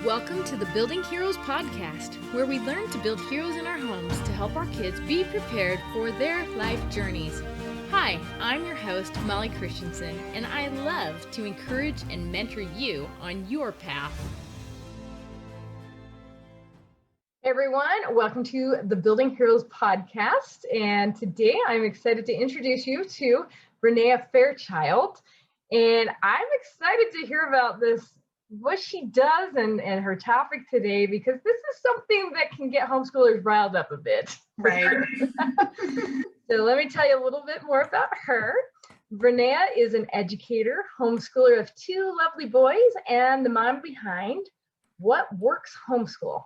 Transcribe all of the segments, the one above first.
Welcome to the Building Heroes podcast, where we learn to build heroes in our homes to help our kids be prepared for their life journeys. Hi, I'm your host, Molly Christensen, and I love to encourage and mentor you on your path. Hey everyone, welcome to the Building Heroes podcast, and today I'm excited to introduce you to Brenaea Fairchild, and I'm excited to hear about what she does and her topic today, because this is something that can get homeschoolers riled up a bit. Right. So let me tell you a little bit more about her. Brenaea is an educator, homeschooler of two lovely boys, and the mom behind What Works Homeschool.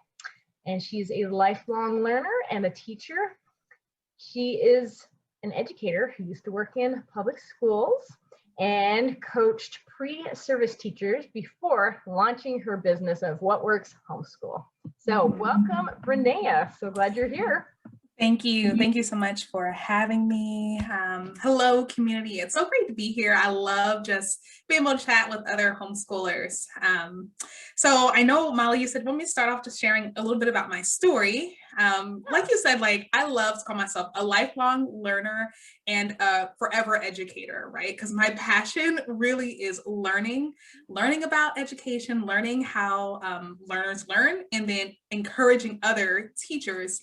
And she's a lifelong learner and a teacher. She is an educator who used to work in public schools and coached pre-service teachers before launching her business of What Works Homeschool. So welcome, Brenaea. So glad you're here. Thank you. Thank you so much for having me. Hello, community. It's so great to be here. I love just being able to chat with other homeschoolers. So I know, Molly, you said, let me start off just sharing a little bit about my story. Like you said, I love to call myself a lifelong learner and a forever educator, right? Because my passion really is learning about education, learning how learners learn, and then encouraging other teachers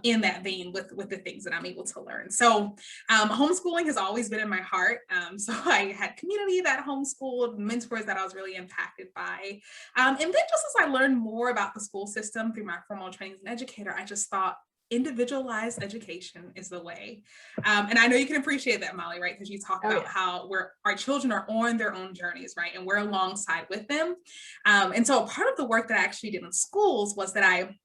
in that vein with the things that I'm able to learn. So homeschooling has always been in my heart. So I had community that homeschooled, mentors that I was really impacted by. And then just as I learned more about the school system through my formal training as an educator, I just thought individualized education is the way. And I know you can appreciate that, Molly, right? Because you talk about how our children are on their own journeys, right? And we're alongside with them. And so part of the work that I actually did in schools was that I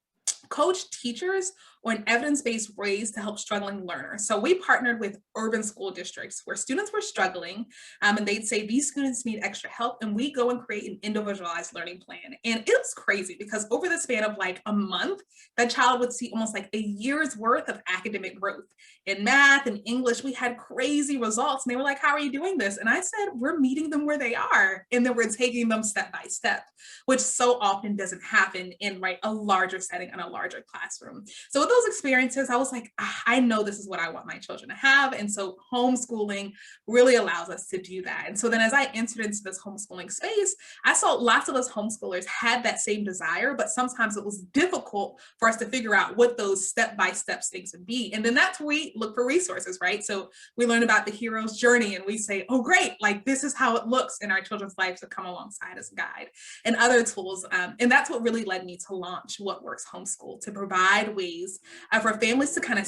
coached teachers on evidence-based ways to help struggling learners. So we partnered with urban school districts where students were struggling, and they'd say these students need extra help, and we go and create an individualized learning plan. And it was crazy because over the span of like a month, that child would see almost like a year's worth of academic growth. In math and English, we had crazy results, and they were like, how are you doing this? And I said, we're meeting them where they are, and then we're taking them step by step, which so often doesn't happen in a larger setting in a larger classroom. So with those experiences, I was like, I know this is what I want my children to have. And so homeschooling really allows us to do that. And so then as I entered into this homeschooling space, I saw lots of us homeschoolers had that same desire, but sometimes it was difficult for us to figure out what those step-by-step things would be. And then that's where we look for resources, right? So we learn about the hero's journey and we say, oh, great, this is how it looks in our children's lives to come alongside as a guide and other tools. And that's what really led me to launch What Works Homeschool, to provide ways for families to kind of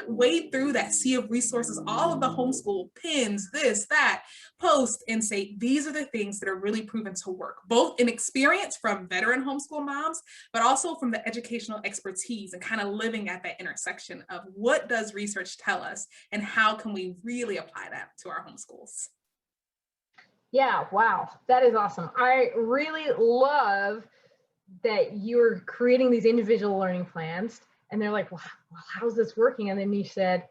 wade through that sea of resources, all of the homeschool pins, this, that, post, and say, these are the things that are really proven to work, both in experience from veteran homeschool moms, but also from the educational expertise and kind of living at that intersection of what does research tell us and how can we really apply that to our homeschools. Yeah, wow, that is awesome. I really love that you're creating these individual learning plans, and they're like, well, how's this working? And then you said,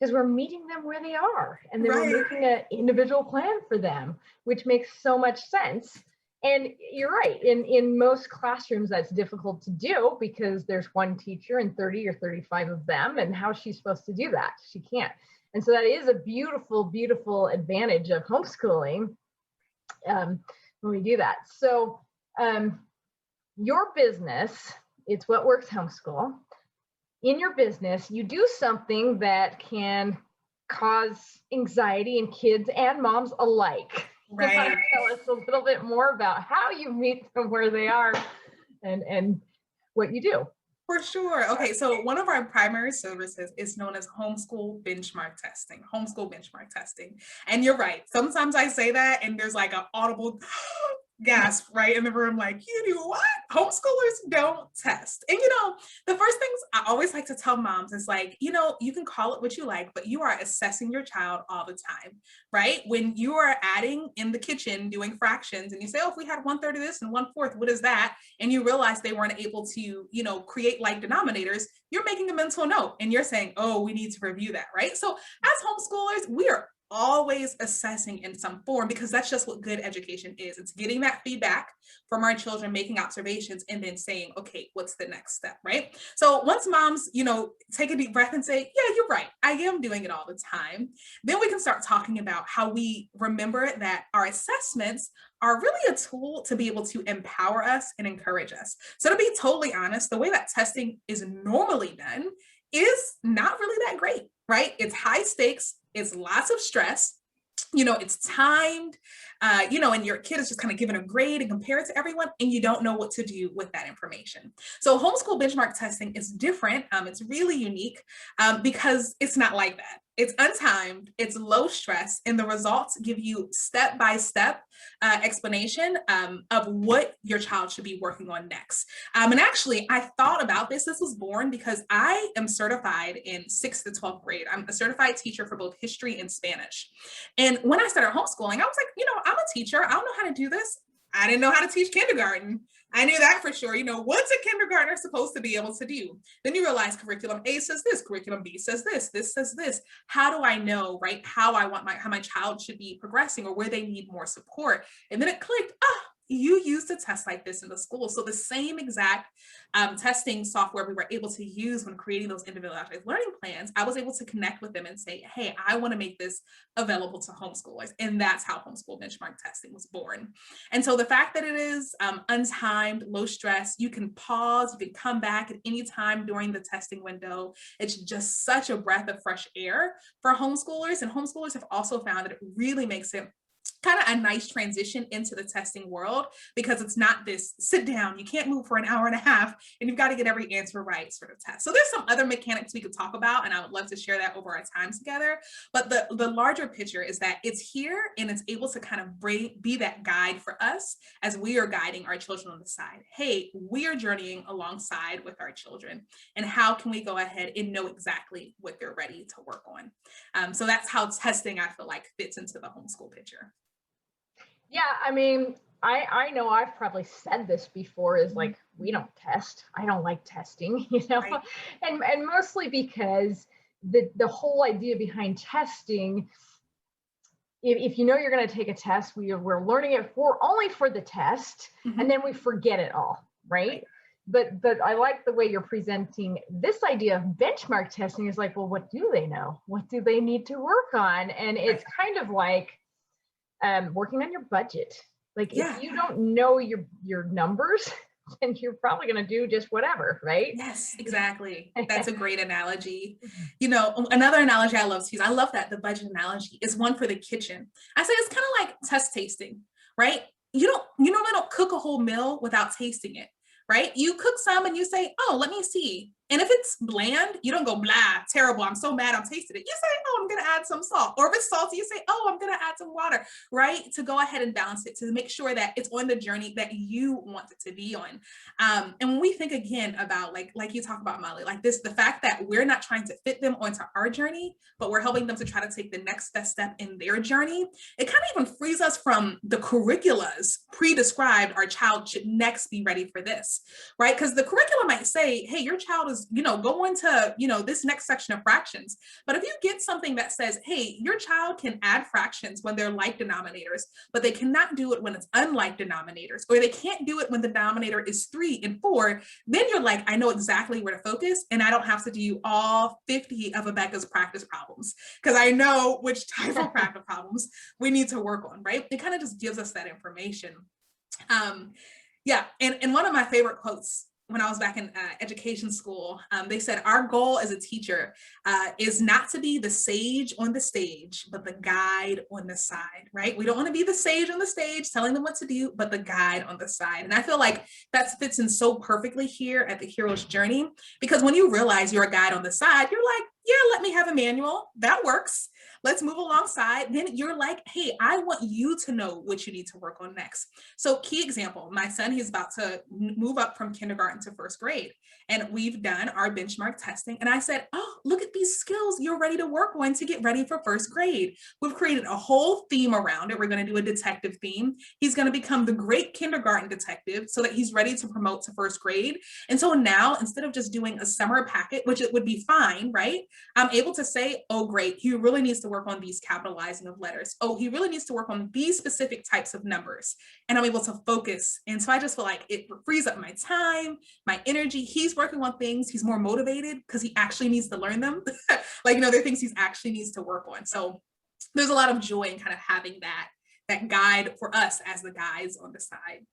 because we're meeting them where they are, and then we're making an individual plan for them, which makes so much sense. And you're right, in most classrooms that's difficult to do because there's one teacher and 30 or 35 of them, and how's she supposed to do that? She can't. And so that is a beautiful, beautiful advantage of homeschooling when we do that. So your business, it's What Works Homeschool. In your business, you do something that can cause anxiety in kids and moms alike. Right. You want to tell us a little bit more about how you meet them where they are and what you do? For sure. Okay, so one of our primary services is known as homeschool benchmark testing. And you're right. Sometimes I say that and there's an audible gasp right in the room, you do what? Homeschoolers don't test. And the first things I always like to tell moms is you can call it what you like, but you are assessing your child all the time, right? When you are adding in the kitchen, doing fractions, and you say, oh, if we had 1/3 of this and 1/4, what is that? And you realize they weren't able to, create like denominators, you're making a mental note and you're saying, oh, we need to review that, right? So as homeschoolers, we are always assessing in some form, because that's just what good education is. It's getting that feedback from our children, making observations, and then saying, okay, what's the next step, right? So once moms, take a deep breath and say, yeah, you're right, I am doing it all the time, then we can start talking about how we remember that our assessments are really a tool to be able to empower us and encourage us. So to be totally honest, the way that testing is normally done is not really that great, right? It's high stakes, it's lots of stress, it's timed, and your kid is just kind of given a grade and compare it to everyone, and you don't know what to do with that information. So homeschool benchmark testing is different. It's really unique because it's not like that. It's untimed, it's low stress, and the results give you step-by-step explanation of what your child should be working on next. And actually, I thought about this. This was born because I am certified in 6th to 12th grade. I'm a certified teacher for both history and Spanish. And when I started homeschooling, I was like, I'm a teacher. I don't know how to do this. I didn't know how to teach kindergarten. I knew that for sure. What's a kindergartner supposed to be able to do? Then you realize curriculum A says this, curriculum B says this says this. How do I know, right, how my child should be progressing or where they need more support? And then it clicked, you used a test like this in the school. So the same exact testing software we were able to use when creating those individualized learning plans, I was able to connect with them and say, hey, I want to make this available to homeschoolers. And that's how homeschool benchmark testing was born. And so the fact that it is untimed, low stress, you can pause, you can come back at any time during the testing window. It's just such a breath of fresh air for homeschoolers. And homeschoolers have also found that it really makes it kind of a nice transition into the testing world, because it's not this sit down, you can't move for an hour and a half and you've got to get every answer right sort of test. So there's some other mechanics we could talk about, and I would love to share that over our time together. But the larger picture is that it's here and it's able to kind of be that guide for us as we are guiding our children on the side. Hey, we are journeying alongside with our children, and how can we go ahead and know exactly what they're ready to work on? So that's how testing, I feel like, fits into the homeschool picture. Yeah, I mean, I know I've probably said this before, is like, we don't test. I don't like testing, Right. and mostly because the whole idea behind testing, if you're going to take a test, we're learning it only for the test, and then we forget it all, right? But I like the way you're presenting this idea of benchmark testing. Is like, well, what do they know? What do they need to work on? And it's kind of like working on your budget. Like, if you don't know your numbers, then you're probably going to do just whatever, right? Yes, exactly. That's a great analogy. Another analogy I love to use, I love that the budget analogy is one for the kitchen. I say it's kind of like test tasting, right? You don't cook a whole meal without tasting it, right? You cook some and you say, oh, let me see. And if it's bland, you don't go, blah, terrible, I'm so mad I'm tasting it. You say, oh, I'm going to add some salt. Or if it's salty, you say, oh, I'm going to add some water, right? To go ahead and balance it, to make sure that it's on the journey that you want it to be on. And when we think again about, like you talk about, Molly, like this, the fact that we're not trying to fit them onto our journey, but we're helping them to try to take the next best step in their journey, it kind of even frees us from the curriculas pre-described, our child should next be ready for this, right? Because the curriculum might say, hey, your child is, go into, this next section of fractions. But if you get something that says, hey, your child can add fractions when they're like denominators, but they cannot do it when it's unlike denominators, or they can't do it when the denominator is 3 and 4, then you're like, I know exactly where to focus, and I don't have to do all 50 of Rebecca's practice problems, because I know which type of practice problems we need to work on, right? It kind of just gives us that information. And one of my favorite quotes when I was back in education school, they said, our goal as a teacher is not to be the sage on the stage, but the guide on the side, right? We don't want to be the sage on the stage telling them what to do, but the guide on the side. And I feel like that fits in so perfectly here at the hero's journey, because when you realize you're a guide on the side, you're like, yeah, let me have a manual. That works. Let's move alongside. Then you're like, hey, I want you to know what you need to work on next. So key example, my son, he's about to move up from kindergarten to first grade. And we've done our benchmark testing. And I said, oh, look at these skills you're ready to work on to get ready for first grade. We've created a whole theme around it. We're going to do a detective theme. He's going to become the great kindergarten detective so that he's ready to promote to first grade. And so now, instead of just doing a summer packet, which it would be fine, right? I'm able to say, oh, great, he really needs to to work on these capitalizing of letters. Oh, he really needs to work on these specific types of numbers. And I'm able to focus. And so I just feel like it frees up my time, my energy. He's working on things. He's more motivated because he actually needs to learn them. Like, you know, there are things he actually needs to work on. So there's a lot of joy in kind of having that guide for us as the guides on the side.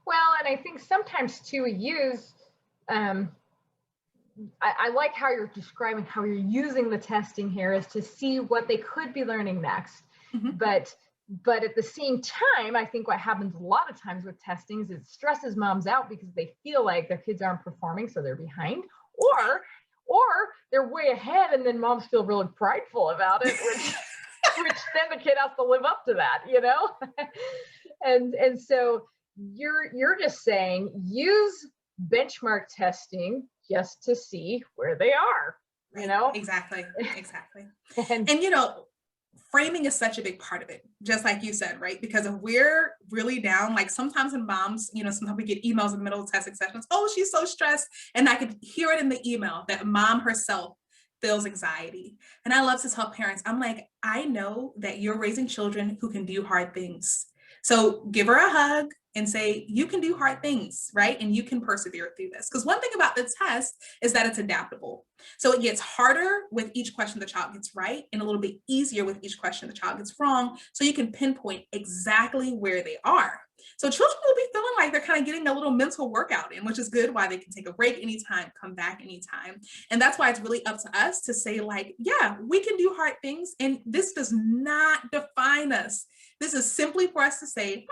Well, and I think sometimes too, we use, I like how you're describing how you're using the testing here is to see what they could be learning next. Mm-hmm. But at the same time, I think what happens a lot of times with testing is it stresses moms out because they feel like their kids aren't performing, so they're behind, or they're way ahead, and then moms feel really prideful about it, which then the kid has to live up to that, you know? and so you're just saying use benchmark testing just to see where they are, you know? Exactly. And you know, framing is such a big part of it, just like you said, right? Because if we're really down, like sometimes in moms, you know, sometimes we get emails in the middle of testing sessions, oh, she's so stressed. And I could hear it in the email that mom herself feels anxiety. And I love to tell parents, I'm like, I know that you're raising children who can do hard things. So give her a hug and say, you can do hard things, right? And you can persevere through this. Because one thing about the test is that it's adaptable. So it gets harder with each question the child gets right and a little bit easier with each question the child gets wrong. So you can pinpoint exactly where they are. So children will be feeling like they're kind of getting a little mental workout in, which is good, why they can take a break anytime, come back anytime. And that's why it's really up to us to say like, yeah, we can do hard things. And this does not define us. This is simply for us to say,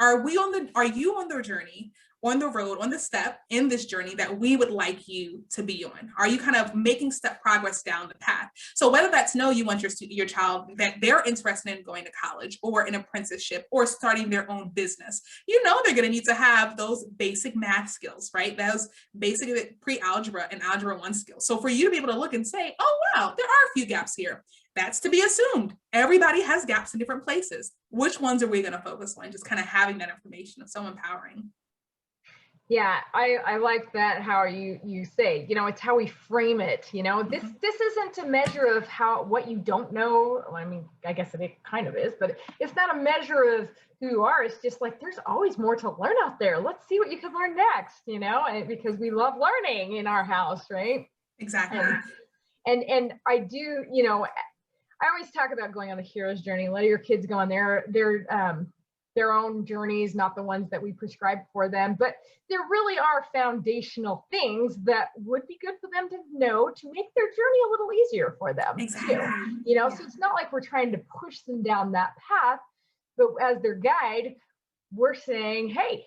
are you on the journey, on the road, on the step in this journey that we would like you to be on? Are you kind of making progress down the path? So whether that's no, you want your child that they're interested in going to college or an apprenticeship or starting their own business, you know, they're going to need to have those basic math skills, right? Those basic pre-algebra and algebra 1 skills. So for you to be able to look and say, oh, wow, there are a few gaps here. That's to be assumed. Everybody has gaps in different places. Which ones are we going to focus on? Just kind of having that information is so empowering. Yeah, I like that, how you say, you know, it's how we frame it. You know, this isn't a measure of what you don't know. Well, I mean, I guess it kind of is, but it's not a measure of who you are. It's just like there's always more to learn out there. Let's see what you can learn next, you know, and because we love learning in our house, right? Exactly. And I do, you know, I always talk about going on the hero's journey. Let your kids go on their own journeys, not the ones that we prescribe for them. But there really are foundational things that would be good for them to know to make their journey a little easier for them. Exactly. Too. You know, so it's not like we're trying to push them down that path, but as their guide, we're saying, hey,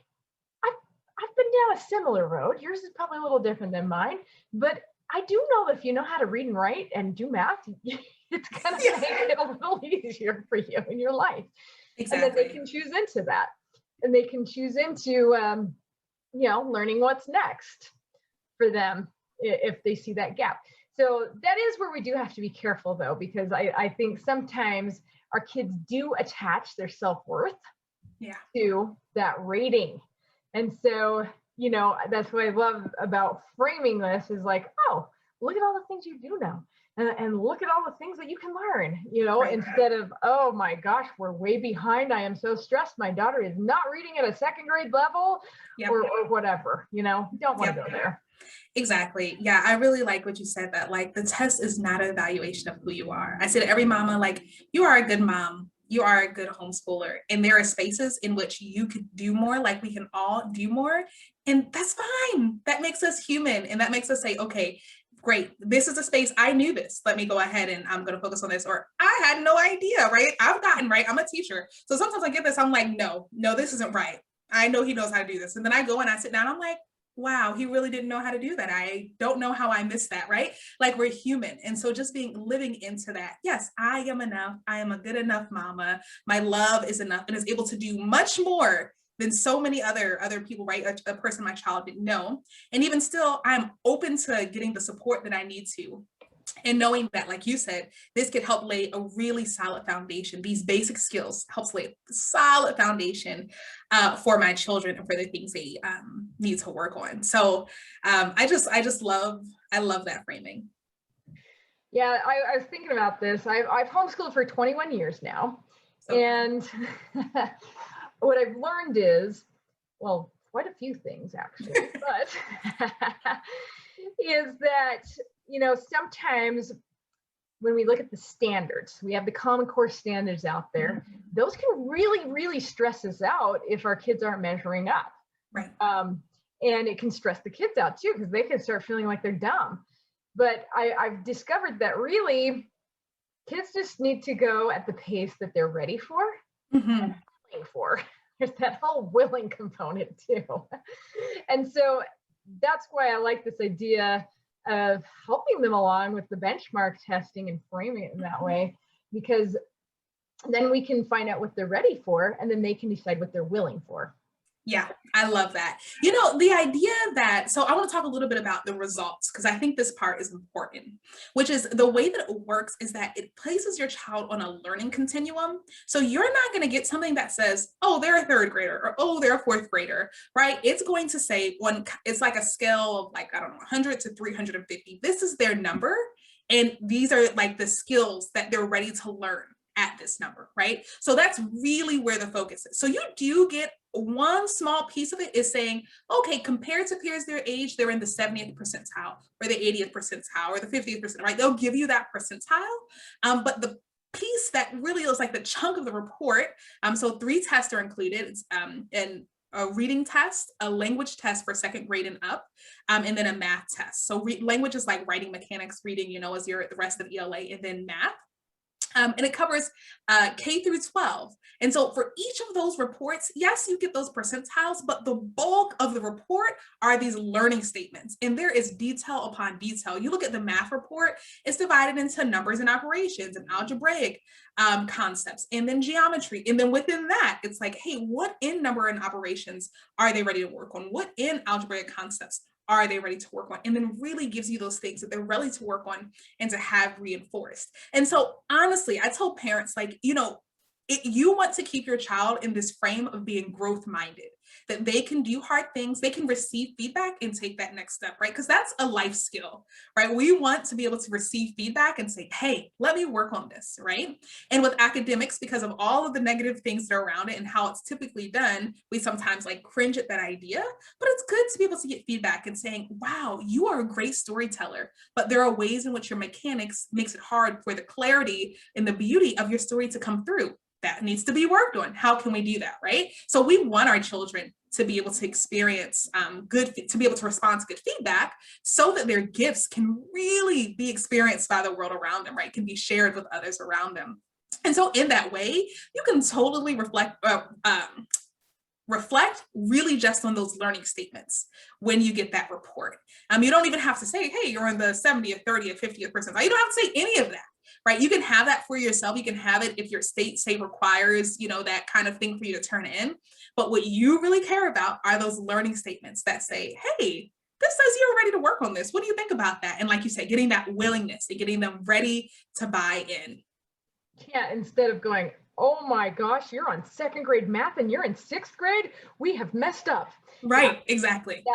I've been down a similar road. Yours is probably a little different than mine, but I do know that if you know how to read and write and do math, it's going to make it a little easier for you in your life. Exactly. And then they can choose into that. And they can choose into, you know, learning what's next for them if they see that gap. So that is where we do have to be careful, though, because I think sometimes our kids do attach their self-worth to that rating. And so, you know, that's what I love about framing this is like, oh, look at all the things you do know. And look at all the things that you can learn, you know, instead of, oh my gosh, we're way behind. I am so stressed. My daughter is not reading at a 2nd grade level or whatever, you know, don't want to go there. Exactly. Yeah, I really like what you said, that like the test is not an evaluation of who you are. I say to every mama, like, you are a good mom. You are a good homeschooler. And there are spaces in which you could do more, like we can all do more. And that's fine. That makes us human. And that makes us say, okay, great, this is a space, I knew this. Let me go ahead and I'm going to focus on this. Or I had no idea, right? I've gotten right. I'm a teacher. So sometimes I get this, I'm like, no, this isn't right. I know he knows how to do this. And then I go and I sit down, I'm like, wow, he really didn't know how to do that. I don't know how I missed that, right? Like we're human. And so just living into that, yes, I am enough. I am a good enough mama. My love is enough and is able to do much more than so many other people, right? A person my child didn't know. And even still, I'm open to getting the support that I need to. And knowing that, like you said, this could help lay a really solid foundation. These basic skills helps lay a solid foundation for my children and for the things they need to work on. So I love that framing. Yeah, I was thinking about this. I've homeschooled for 21 years now. So, And what I've learned is, well, quite a few things actually, but is that, sometimes when we look at the standards, we have the Common Core standards out there. Those can really, really stress us out if our kids aren't measuring up. right. And it can stress the kids out too, because they can start feeling like they're dumb. But I've discovered that really kids just need to go at the pace that they're ready for Mm-hmm. and willing for. There's that whole willing component too. And so that's why I like this idea of helping them along with the benchmark testing and framing it in that way, because then we can find out what they're ready for, and then they can decide what they're willing for. Yeah, I love that. You know, the idea that, so I want to talk a little bit about the results, because I think this part is important, which is the way that it works is that it places your child on a learning continuum. So you're not going to get something that says, oh, they're a third grader, or oh, they're a fourth grader, right? It's going to say it's like a scale of like, I don't know, 100 to 350. This is their number. And these are like the skills that they're ready to learn at this number, right? So that's really where the focus is. So you do get one small piece of it is saying, okay, compared to peers their age, they're in the 70th percentile or the 80th percentile or the 50th percentile, right? They'll give you that percentile. But the piece that really is like the chunk of the report, so 3 tests are included. It's a reading test, a language test for 2nd grade and up, and then a math test. So language is like writing mechanics, reading, as the rest of ELA, and then math. And it covers K through 12. And so for each of those reports, yes, you get those percentiles, but the bulk of the report are these learning statements. And there is detail upon detail. You look at the math report, it's divided into numbers and operations and algebraic concepts, and then geometry. And then within that, it's like, hey, what in number and operations are they ready to work on? What in algebraic concepts are they ready to work on? And then really gives you those things that they're ready to work on and to have reinforced. And so honestly, I tell parents, like, you want to keep your child in this frame of being growth minded, that they can do hard things, they can receive feedback and take that next step, right? Because that's a life skill, right? We want to be able to receive feedback and say, hey, let me work on this, right? And with academics, because of all of the negative things that are around it and how it's typically done, we sometimes like cringe at that idea, but it's good to be able to get feedback and saying, wow, you are a great storyteller, but there are ways in which your mechanics makes it hard for the clarity and the beauty of your story to come through. That needs to be worked on. How can we do that, right? So we want our children to be able to experience to be able to respond to good feedback so that their gifts can really be experienced by the world around them, right? Can be shared with others around them. And so in that way, you can totally reflect really just on those learning statements when you get that report. You don't even have to say, hey, you're in the 70th, 30th, 50th percentile. You don't have to say any of that. Right? You can have that for yourself. You can have it if your state, say, requires, that kind of thing for you to turn in. But what you really care about are those learning statements that say, hey, this says you're ready to work on this. What do you think about that? And like you said, getting that willingness and getting them ready to buy in. Yeah, instead of going, oh my gosh, you're on 2nd grade math and you're in 6th grade, we have messed up. Right, yeah. Exactly. And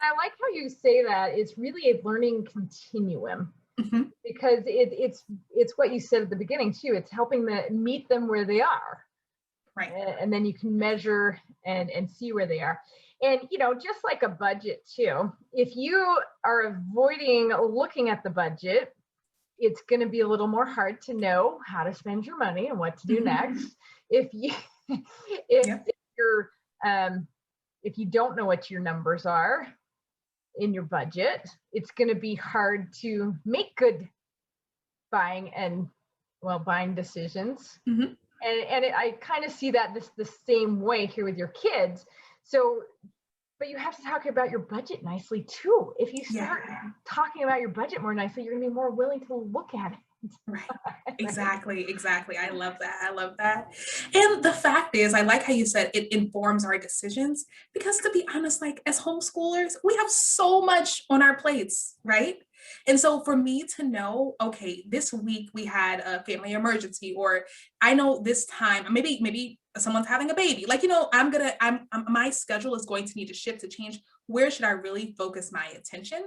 I like how you say that it's really a learning continuum. Mm-hmm. Because it's what you said at the beginning too. It's helping them meet them where they are, right? And then you can measure and see where they are. And just like a budget too, if you are avoiding looking at the budget, it's going to be a little more hard to know how to spend your money and what to do next. If you don't know what your numbers are in your budget, it's going to be hard to make good buying decisions. Mm-hmm. And I kind of see that the same way here with your kids. So, but you have to talk about your budget nicely too. If you start talking about your budget more nicely, you're going to be more willing to look at it. Right. Exactly. I love that. And the fact is, I like how you said it informs our decisions, because to be honest, like as homeschoolers, we have so much on our plates, right? And so for me to know, okay, this week we had a family emergency, or I know this time, maybe someone's having a baby, like, my schedule is going to need to shift to change. where should I really focus my attention?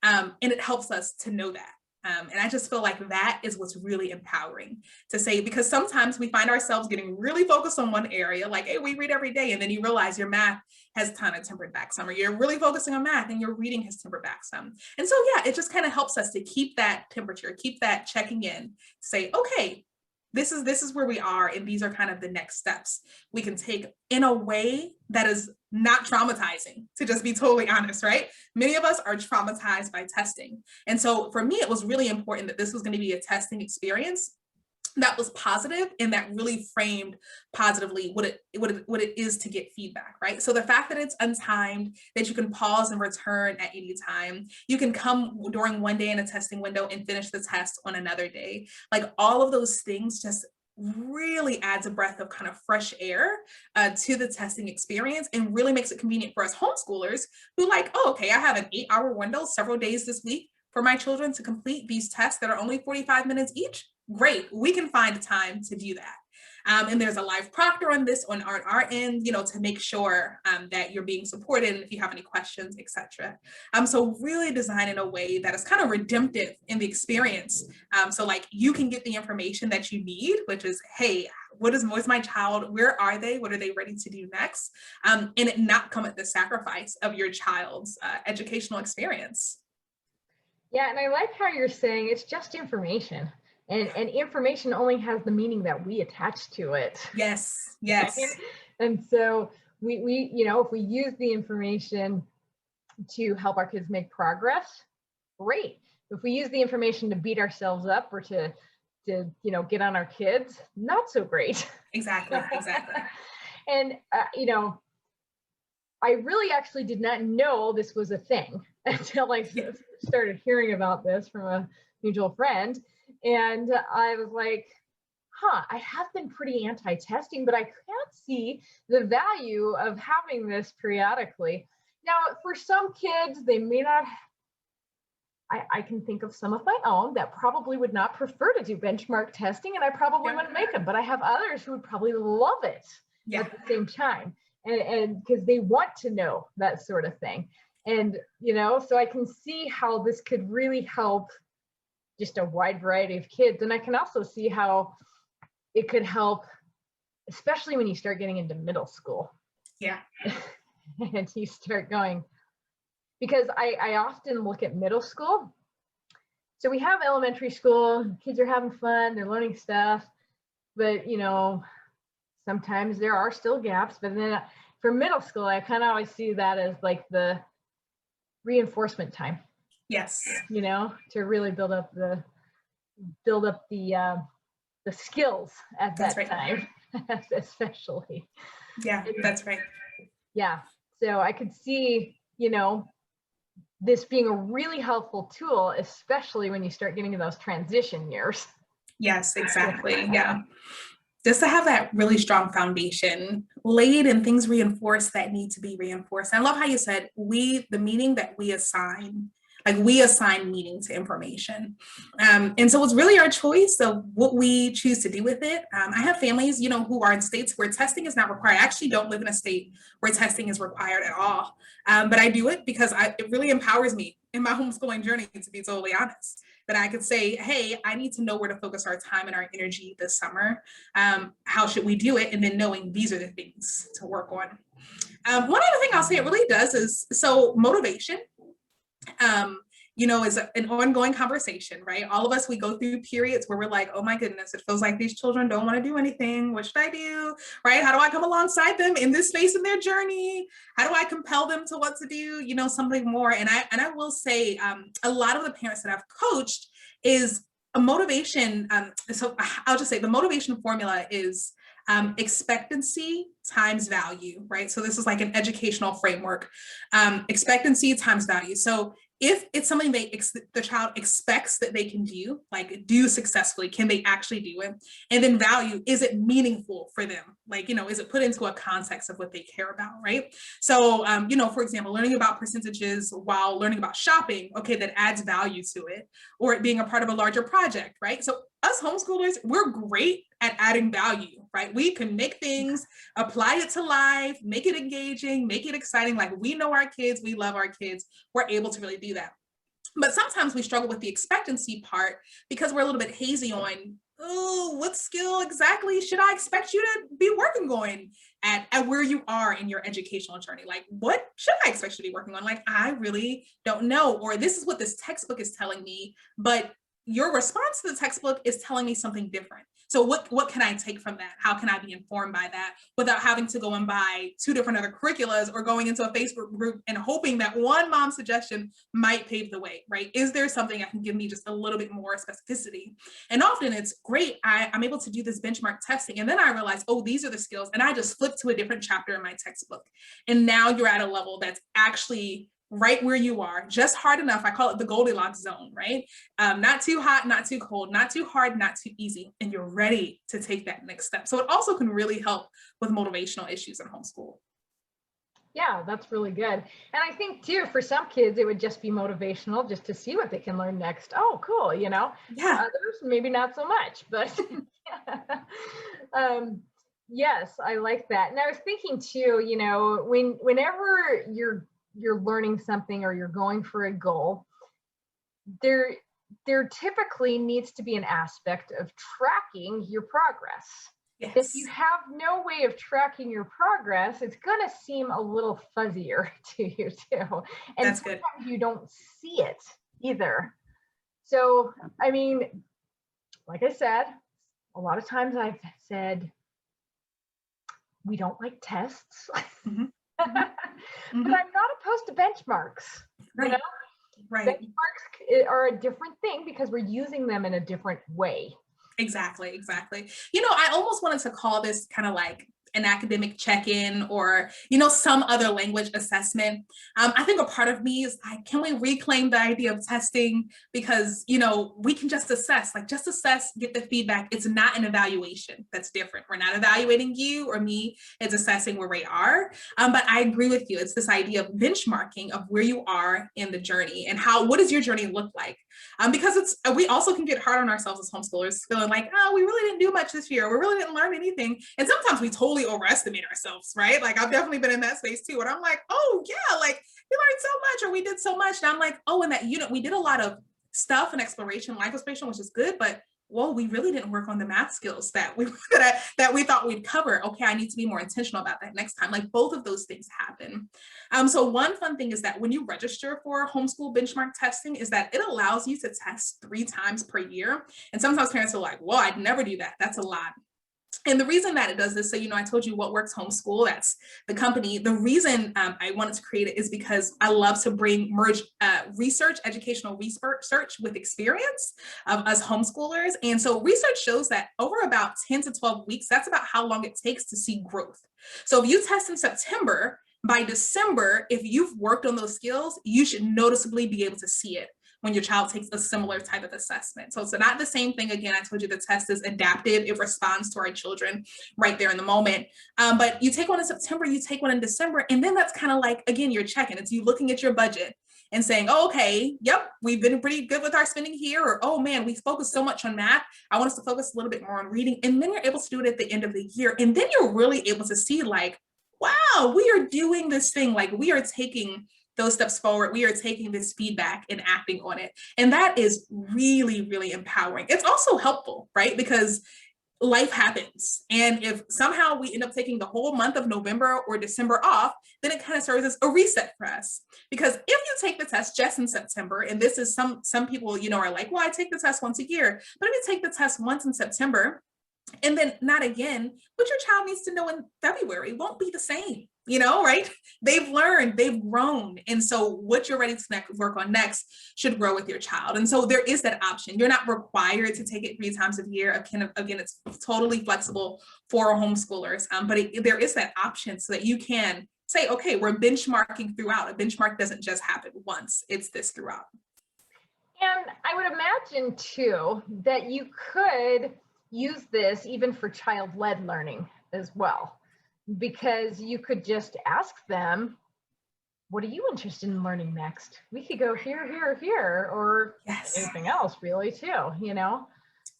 And it helps us to know that. And I just feel like that is what's really empowering to say, because sometimes we find ourselves getting really focused on one area, like, hey, we read every day, and then you realize your math has kind of tempered back some, or you're really focusing on math and your reading has tempered back some. And so, yeah, it just kind of helps us to keep that temperature, keep that checking in, say, okay, this is where we are, and these are kind of the next steps we can take in a way that is not traumatizing, to just be totally honest, right? Many of us are traumatized by testing. And so for me, it was really important that this was going to be a testing experience that was positive and that really framed positively what it is to get feedback, right? So the fact that it's untimed, that you can pause and return at any time, you can come during one day in a testing window and finish the test on another day, like all of those things just really adds a breath of kind of fresh air to the testing experience, and really makes it convenient for us homeschoolers who like, oh, okay, I have an 8-hour window several days this week for my children to complete these tests that are only 45 minutes each. Great, we can find time to do that. And there's a live proctor on this on our end, to make sure that you're being supported, and if you have any questions, etc. So really design in a way that is kind of redemptive in the experience. So like you can get the information that you need, which is, hey, what's my child? Where are they? What are they ready to do next? And it not come at the sacrifice of your child's educational experience. Yeah, and I like how you're saying it's just information. And information only has the meaning that we attach to it. Yes, yes. And so we if we use the information to help our kids make progress, great. If we use the information to beat ourselves up or to get on our kids, not so great. Exactly. And I really actually did not know this was a thing until I started hearing about this from a mutual friend. And I was like, I have been pretty anti-testing, but I can't see the value of having this periodically. Now, for some kids, they may not, I can think of some of my own that probably would not prefer to do benchmark testing, and I probably wouldn't make them, but I have others who would probably love it at the same time. And because they want to know that sort of thing. And, so I can see how this could really help just a wide variety of kids. And I can also see how it could help, especially when you start getting into middle school. Yeah. And you start going, because I often look at middle school. So we have elementary school, kids are having fun, they're learning stuff, but sometimes there are still gaps. But then for middle school, I kind of always see that as like the reinforcement time. Yes. To really build up the skills at that time, especially. Yeah, that's right. Yeah. So I could see, this being a really helpful tool, especially when you start getting to those transition years. Yes, exactly. Yeah. Just to have that really strong foundation laid and things reinforced that need to be reinforced. I love how you said the meaning that we assign. Like we assign meaning to information. And so it's really our choice of what we choose to do with it. I have families, who are in states where testing is not required. I actually don't live in a state where testing is required at all. But I do it because it really empowers me in my homeschooling journey, to be totally honest, that I could say, hey, I need to know where to focus our time and our energy this summer. How should we do it? And then knowing these are the things to work on. One other thing I'll say it really does is, so motivation, is an ongoing conversation, right? All of us, we go through periods where we're like, oh my goodness, it feels like these children don't want to do anything. What should I do, right? How do I come alongside them in this space in their journey? How do I compel them to want to do, something more? And I will say, a lot of the parents that I've coached is a motivation. So I'll just say the motivation formula is expectancy times value, right? So this is like an educational framework, expectancy times value. So if it's something the child expects that they can do, like do successfully, can they actually do it? And then value, is it meaningful for them? Like, is it put into a context of what they care about, right? So, for example, learning about percentages while learning about shopping, okay, that adds value to it, or it being a part of a larger project, right? So us homeschoolers, we're great at adding value, right? We can make things, apply it to life, make it engaging, make it exciting. Like, we know our kids, we love our kids. We're able to really do that. But sometimes we struggle with the expectancy part because we're a little bit hazy on, oh, what skill exactly should I expect you to be working on at where you are in your educational journey? Like, what should I expect you to be working on? Like, I really don't know. Or this is what this textbook is telling me, but your response to the textbook is telling me something different. So what can I take from that? How can I be informed by that without having to go and buy 2 different other curriculas or going into a Facebook group and hoping that one mom's suggestion might pave the way, right? Is there something that can give me just a little bit more specificity? And often it's great. I'm able to do this benchmark testing. And then I realize, oh, these are the skills. And I just flip to a different chapter in my textbook. And now you're at a level that's actually right where you are, just hard enough. I call it the Goldilocks zone, right? Not too hot, not too cold, not too hard, not too easy. And you're ready to take that next step. So it also can really help with motivational issues in homeschool. Yeah, that's really good. And I think too, for some kids, it would just be motivational just to see what they can learn next. Oh, cool. You know, Yeah. Others, maybe not so much, but yes, I like that. And I was thinking too, you know, whenever you're learning something or you're going for a goal, there typically needs to be an aspect of tracking your progress. Yes. If you have no way of tracking your progress, it's going to seem a little fuzzier to you too. And That's sometimes good. you don't see it either. So, I mean, like I said, a lot of times I've said, we don't like tests. Mm-hmm. But I'm not opposed to benchmarks. Right. You know? Right. Benchmarks are a different thing because we're using them in a different way. Exactly. You know, I almost wanted to call this kind of like an academic check-in or, you know, some other language assessment. I think a part of me is like, can we reclaim the idea of testing? Because, you know, we can just assess, get the feedback. It's not an evaluation. That's different. We're not evaluating you or me. It's assessing where we are. But I agree with you. It's this idea of benchmarking of where you are in the journey and what does your journey look like? Because we also can get hard on ourselves as homeschoolers, feeling like, oh, we really didn't do much this year. We really didn't learn anything. And sometimes we totally overestimate ourselves, right? Like, I've definitely been in that space too. And I'm like, oh yeah, like, we learned so much or we did so much. And I'm like, oh, in that unit, we did a lot of stuff and exploration, life exploration, which is good, but whoa, we really didn't work on the math skills that we thought we'd cover. Okay, I need to be more intentional about that next time. Like, both of those things happen. So one fun thing is that when you register for homeschool benchmark testing is that it allows you to test 3 times per year. And sometimes parents are like, whoa, I'd never do that. That's a lot. And the reason that it does this, so, you know, I told you What Works Homeschool, that's the company. The reason I wanted to create it is because I love to merge educational research with experience of us homeschoolers. And so research shows that over about 10 to 12 weeks, that's about how long it takes to see growth. So if you test in September, by December, if you've worked on those skills, you should noticeably be able to see it when your child takes a similar type of assessment. So it's not the same thing. Again, I told you the test is adaptive. It responds to our children right there in the moment. But you take one in September, you take one in December, and then that's kind of like, again, you're checking. It's you looking at your budget and saying, oh, okay, yep, we've been pretty good with our spending here. Or, oh man, we focused so much on math. I want us to focus a little bit more on reading. And then you're able to do it at the end of the year. And then you're really able to see like, wow, we are doing this thing. Like, we are taking those steps forward. We are taking this feedback and acting on it. And that is really, really empowering. It's also helpful, right? Because life happens. And if somehow we end up taking the whole month of November or December off, then it kind of serves as a reset for us. Because if you take the test just in September, and this is some people, you know, are like, well, I take the test once a year. But if you take the test once in September, and then not again, what your child needs to know in February won't be the same, you know, right? They've learned, they've grown. And so what you're ready to work on next should grow with your child. And so there is that option. You're not required to take it 3 times a year. Again, it's totally flexible for homeschoolers, but there is that option so that you can say, okay, we're benchmarking throughout. A benchmark doesn't just happen once, it's this throughout. And I would imagine too, that you could use this even for child-led learning as well, because you could just ask them, what are you interested in learning next? We could go here, or yes, anything else really too, you know?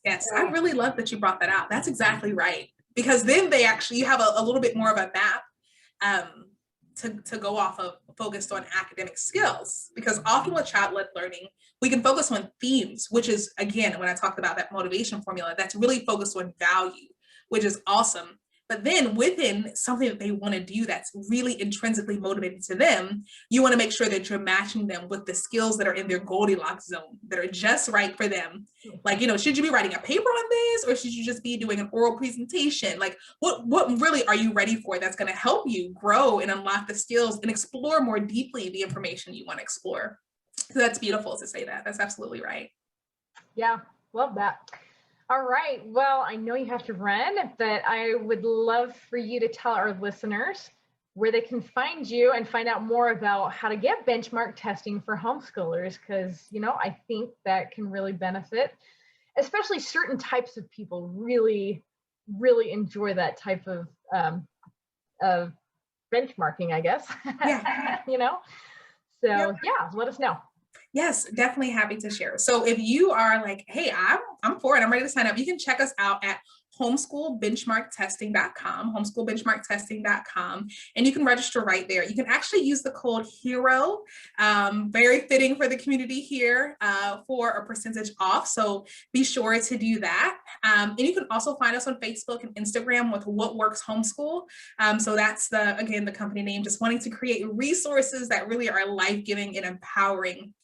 Yes, I really love that you brought that out. That's exactly right. Because then you have a little bit more of a map to go off of, focused on academic skills. Because often with child-led learning, we can focus on themes, which is, again, when I talked about that motivation formula, that's really focused on value, which is awesome. But then within something that they want to do that's really intrinsically motivated to them, you want to make sure that you're matching them with the skills that are in their Goldilocks zone, that are just right for them. Like, should you be writing a paper on this, or should you just be doing an oral presentation? Like, what really are you ready for that's going to help you grow and unlock the skills and explore more deeply the information you want to explore? So that's beautiful to say that. That's absolutely right. Yeah, love that. All right. Well, I know you have to run, but I would love for you to tell our listeners where they can find you and find out more about how to get benchmark testing for homeschoolers, because, I think that can really benefit, especially certain types of people really, really enjoy that type of benchmarking, I guess. Yeah. So yeah, let us know. Yes, definitely happy to share. So if you are like, hey, I'm for it, I'm ready to sign up, you can check us out at homeschoolbenchmarktesting.com, and you can register right there. You can actually use the code HERO, very fitting for the community here, for a percentage off. So be sure to do that. And you can also find us on Facebook and Instagram with What Works Homeschool. So that's the company name, just wanting to create resources that really are life-giving and empowering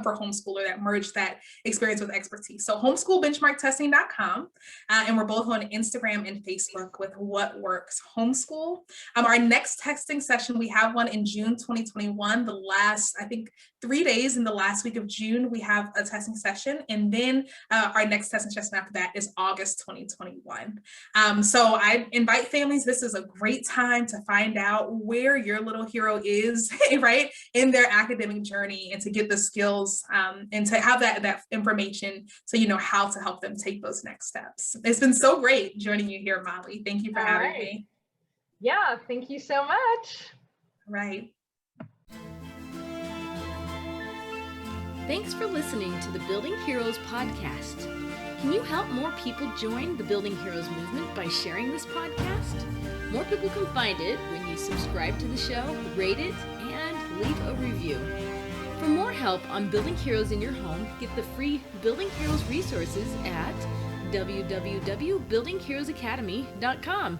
for homeschooler, that merge that experience with expertise. So homeschoolbenchmarktesting.com, and we're both on Instagram and Facebook with What Works Homeschool. Our next testing session, we have one in June 2021, the last, I think, 3 days in the last week of June, we have a testing session. And then our next testing session after that is August 2021. So I invite families, this is a great time to find out where your little hero is, right, in their academic journey, and to get the skills and to have that information so you know how to help them take those next steps. It's been so great joining you here, Molly. Thank you for having me. Yeah, thank you so much. Right. Thanks for listening to the Building Heroes podcast. Can you help more people join the Building Heroes movement by sharing this podcast? More people can find it when you subscribe to the show, rate it, and leave a review. For more help on building heroes in your home, get the free Building Heroes resources at www.buildingheroesacademy.com.